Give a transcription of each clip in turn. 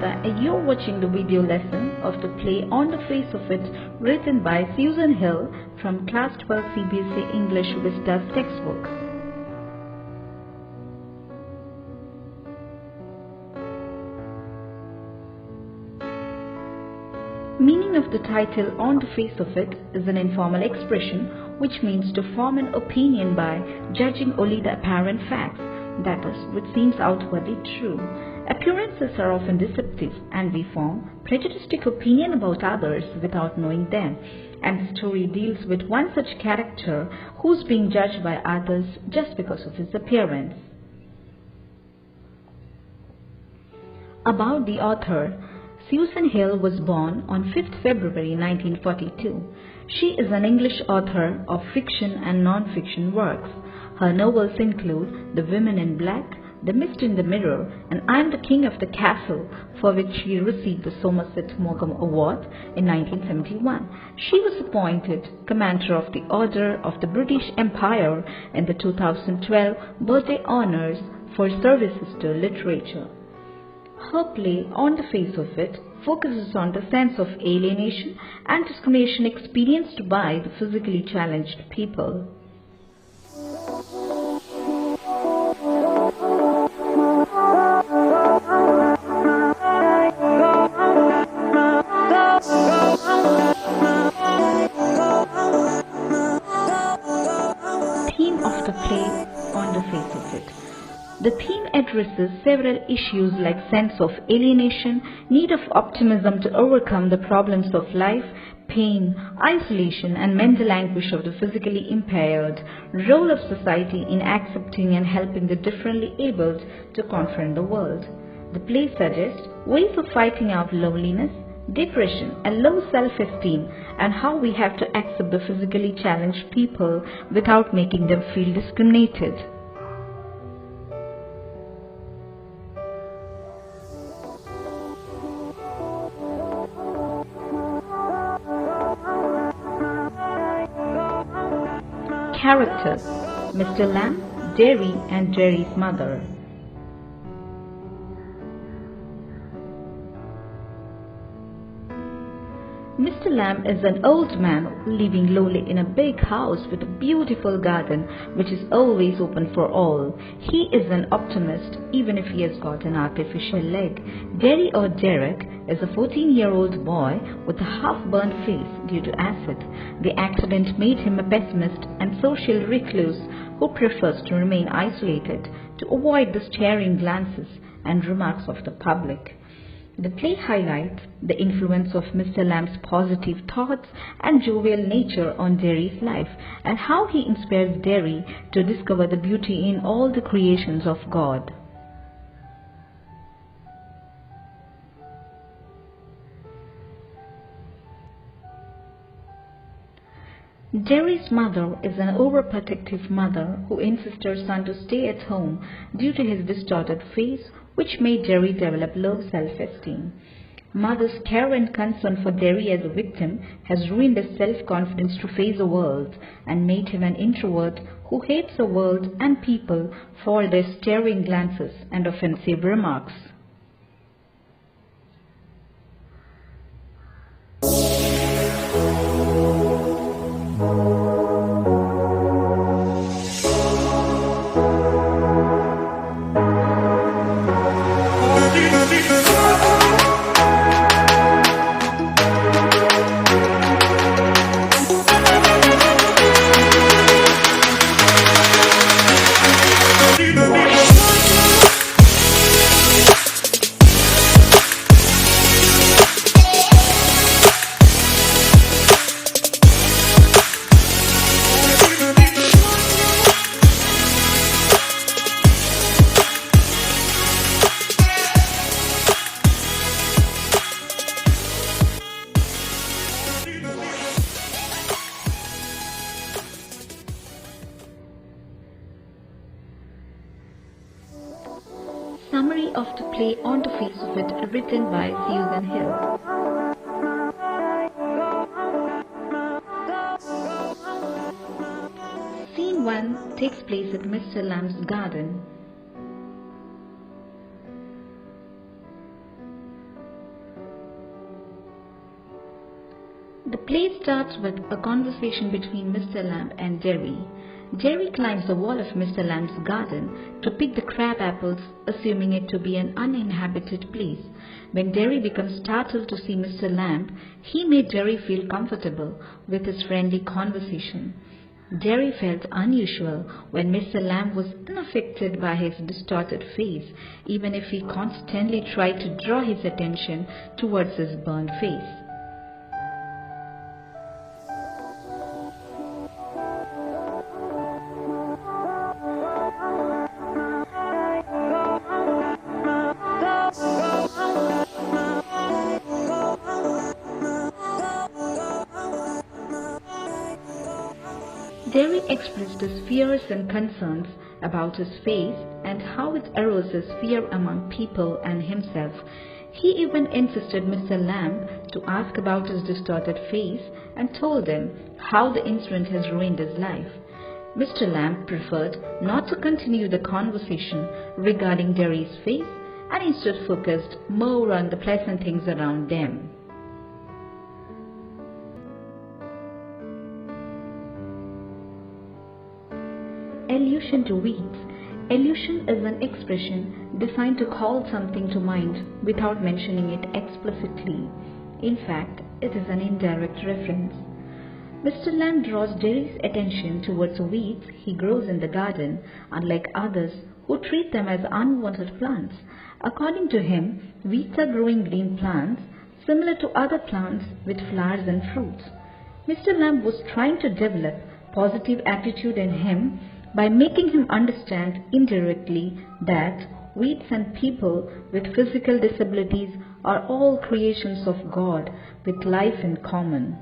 Samantha and you're watching the video lesson of the play On the Face of It, written by Susan Hill from Class 12 C.B.S.E. English VISTAS textbook. Meaning of the title On the Face of It is an informal expression which means to form an opinion by judging only the apparent facts, that is, which seems outwardly true. Appearances are often deceptive and we form prejudiced opinion about others without knowing them, and the story deals with one such character who's being judged by others just because of his appearance. About the author. Susan Hill was born on 5th February 1942. She is an English author of fiction and non-fiction works. Her novels include The Women in Black, The Mist in the Mirror, and I Am the King of the Castle, for which she received the Somerset Maugham Award in 1971. She was appointed Commander of the Order of the British Empire in the 2012 Birthday Honours for services to literature. Her play On the Face of It focuses on the sense of alienation and discrimination experienced by the physically challenged people. Theme of the play On the Face of It. The theme addresses several issues like sense of alienation, need of optimism to overcome the problems of life, pain, isolation and mental anguish of the physically impaired, role of society in accepting and helping the differently abled to confront the world. The play suggests ways of fighting out loneliness, depression and low self-esteem, and how we have to accept the physically challenged people without making them feel discriminated. Characters: Mr. Lamb, Derry and Derry's mother. Mr. Lamb is an old man living lowly in a big house with a beautiful garden which is always open for all. He is an optimist even if he has got an artificial leg. Derry or Derek is a 14-year-old boy with a half-burned face due to acid. The accident made him a pessimist and social recluse who prefers to remain isolated to avoid the staring glances and remarks of the public. The play highlights the influence of Mr. Lamb's positive thoughts and jovial nature on Derry's life, and how he inspires Derry to discover the beauty in all the creations of God. Derry's mother is an overprotective mother who insists her son to stay at home due to his distorted face, which made Derry develop low self-esteem. Mother's care and concern for Derry as a victim has ruined his self-confidence to face the world and made him an introvert who hates the world and people for their staring glances and offensive remarks. Summary of the play On the Face of It, written by Susan Hill. Scene 1 takes place at Mr. Lamb's garden. The play starts with a conversation between Mr. Lamb and Derry. Derry climbs the wall of Mr. Lamb's garden to pick the crab apples, assuming it to be an uninhabited place. When Derry becomes startled to see Mr. Lamb, he made Derry feel comfortable with his friendly conversation. Derry felt unusual when Mr. Lamb was unaffected by his distorted face, even if he constantly tried to draw his attention towards his burned face. Derry expressed his fears and concerns about his face and how it arouses fear among people and himself. He even insisted Mr. Lamb to ask about his distorted face and told him how the incident has ruined his life. Mr. Lamb preferred not to continue the conversation regarding Derry's face and instead focused more on the pleasant things around them. Allusion to weeds. Allusion is an expression designed to call something to mind without mentioning it explicitly. In fact, it is an indirect reference. Mr. Lamb draws Derry's attention towards weeds he grows in the garden, unlike others who treat them as unwanted plants. According to him, weeds are growing green plants similar to other plants with flowers and fruits. Mr. Lamb was trying to develop positive attitude in him by making him understand indirectly that weeds and people with physical disabilities are all creations of God with life in common.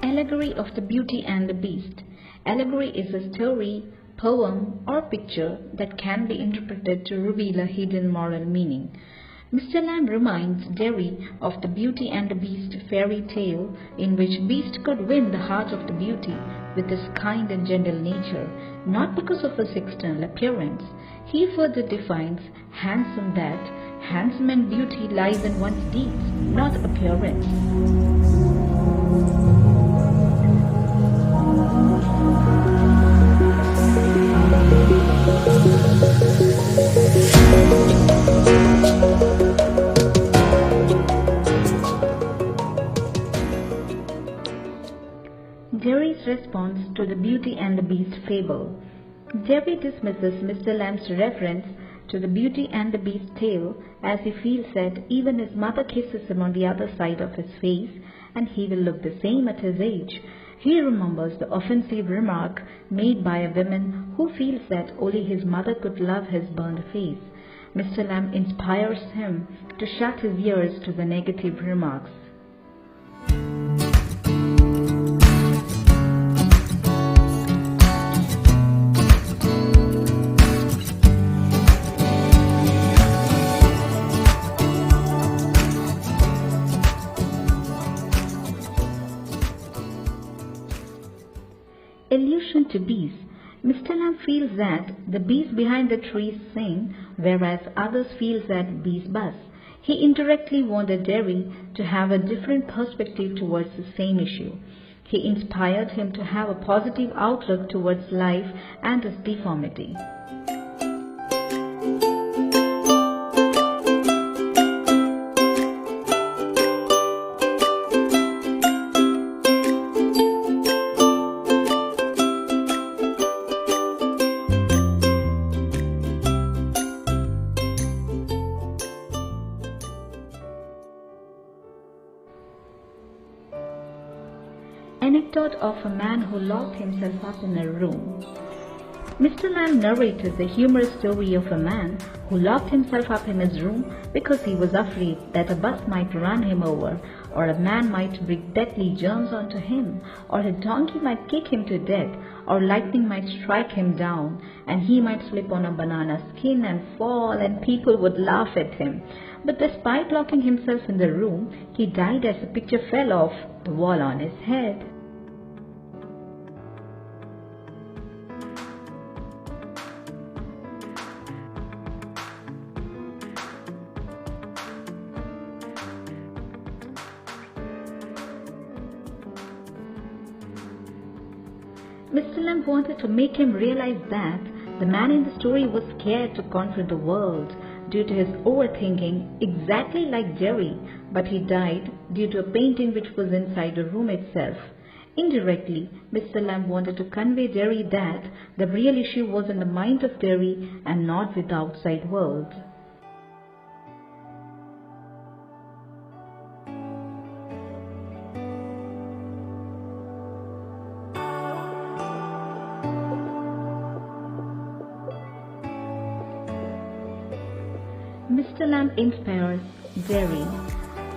Allegory of the Beauty and the Beast. Allegory is a story, poem, or picture that can be interpreted to reveal a hidden moral meaning. Mr. Lamb reminds Derry of the Beauty and the Beast fairy tale, in which Beast could win the heart of the beauty with his kind and gentle nature, not because of his external appearance. He further defines handsome that handsome and beauty lies in one's deeds, not appearance. Derry's response to the Beauty and the Beast fable. Derry dismisses Mr. Lamb's reference to the Beauty and the Beast tale as he feels that even his mother kisses him on the other side of his face and he will look the same at his age. He remembers the offensive remark made by a woman who feels that only his mother could love his burned face. Mr. Lamb inspires him to shut his ears to the negative remarks. Allusion to bees. Mr. Lamb feels that the bees behind the trees sing, whereas others feel that bees buzz. He indirectly wanted Derry to have a different perspective towards the same issue. He inspired him to have a positive outlook towards life and its deformity. Anecdote of a man who locked himself up in a room. Mr. Lamb narrated the humorous story of a man who locked himself up in his room because he was afraid that a bus might run him over, or a man might breathe deadly germs onto him, or a donkey might kick him to death, or lightning might strike him down, and he might slip on a banana skin and fall, and people would laugh at him. but despite locking himself in the room, he died as the picture fell off the wall on his head. Mr. Lamb wanted to make him realize that the man in the story was scared to confront the world due to his overthinking, exactly like Derry, but he died due to a painting which was inside the room itself. Indirectly, Mr. Lamb wanted to convey Derry that the real issue was in the mind of Derry and not with the outside world. Mr. Lamb inspires Derry.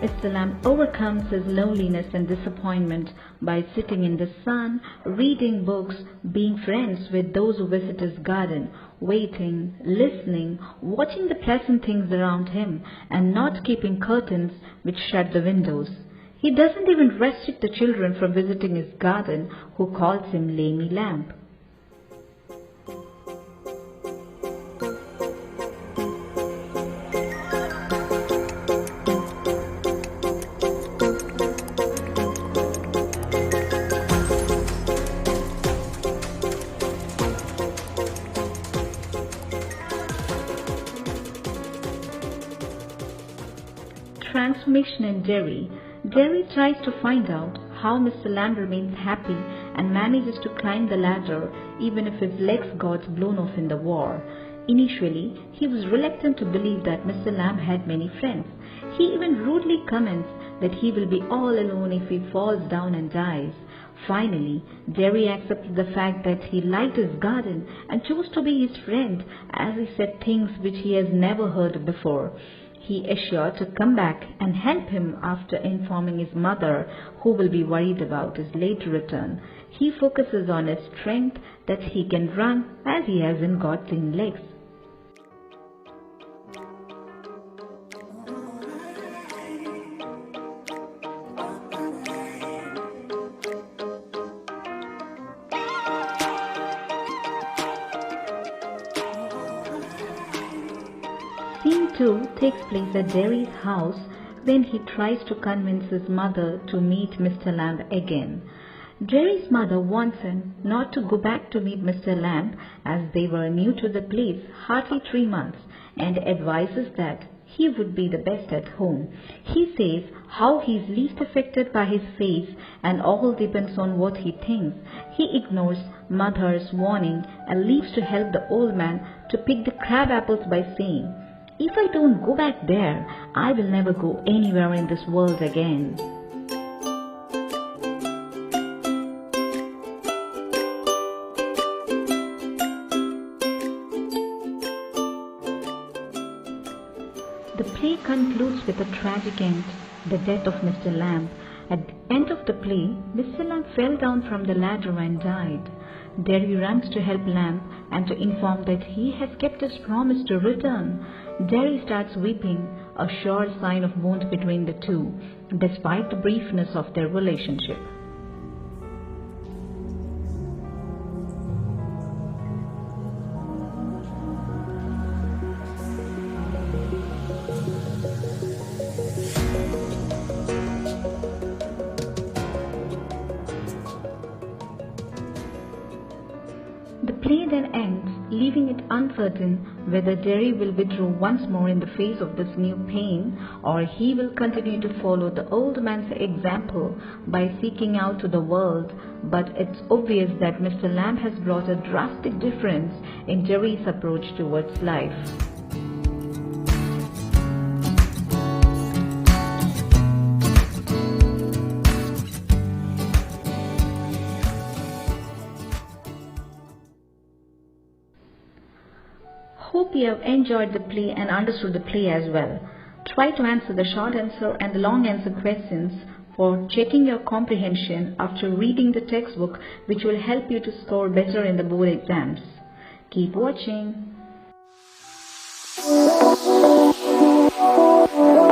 Mr. Lamb overcomes his loneliness and disappointment by sitting in the sun, reading books, being friends with those who visit his garden, waiting, listening, watching the pleasant things around him, and not keeping curtains which shut the windows. He doesn't even restrict the children from visiting his garden, who calls him Lamey Lamb. Transformation in Derry. Derry tries to find out how Mr. Lamb remains happy and manages to climb the ladder even if his legs got blown off in the war. Initially, he was reluctant to believe that Mr. Lamb had many friends. He even rudely comments that he will be all alone if he falls down and dies. Finally, Derry accepted the fact that he liked his garden and chose to be his friend as he said things which he has never heard before. He is sure to come back and help him after informing his mother, who will be worried about his late return. He focuses on his strength that he can run as he hasn't got thin legs. Scene 2 takes place at Derry's house when he tries to convince his mother to meet Mr. Lamb again. Derry's mother wants him not to go back to meet Mr. Lamb as they were new to the place, hardly 3 months, and advises that he would be the best at home. He says how he is least affected by his face and all depends on what he thinks. He ignores mother's warning and leaves to help the old man to pick the crab apples by saying, "If I don't go back there, I will never go anywhere in this world again." The play concludes with a tragic end, the death of Mr. Lamb. At the end of the play, Mr. Lamb fell down from the ladder and died. Derry runs to help Lamb and to inform that he has kept his promise to return. Derry starts weeping, a sure sign of bond between the two, despite the briefness of their relationship. The play then ends, leaving it uncertain whether Derry will withdraw once more in the face of this new pain, or he will continue to follow the old man's example by seeking out to the world. But it's obvious that Mr. Lamb has brought a drastic difference in Derry's approach towards life. Hope you have enjoyed the play and understood the play as well. Try to answer the short answer and the long answer questions for checking your comprehension after reading the textbook, which will help you to score better in the board exams. Keep watching. you.